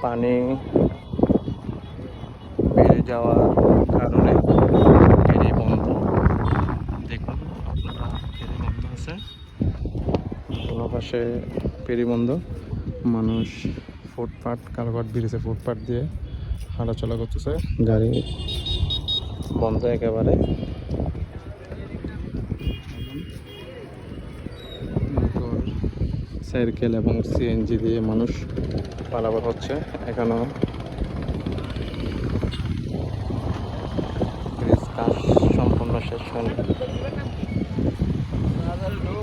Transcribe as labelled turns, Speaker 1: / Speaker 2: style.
Speaker 1: পানি বেড়ে যাওয়ার কারণে ফেরি বন্ধ। দেখুন আপনারা, ফেরি বন্ধ আছে, কোনো পাশে ফেরি বন্ধ। মানুষ ফুটপাত, কালভার্ট ব্রিজে ফুটপাত দিয়ে হাঁটাচলা করতেছে, গাড়ি বন্ধ একেবারে। সাইকেল এবং সিএনজি দিয়ে মানুষ পারাপার হচ্ছে। এখনো ব্রিজ কাজ সম্পূর্ণ শেষ হয়নি।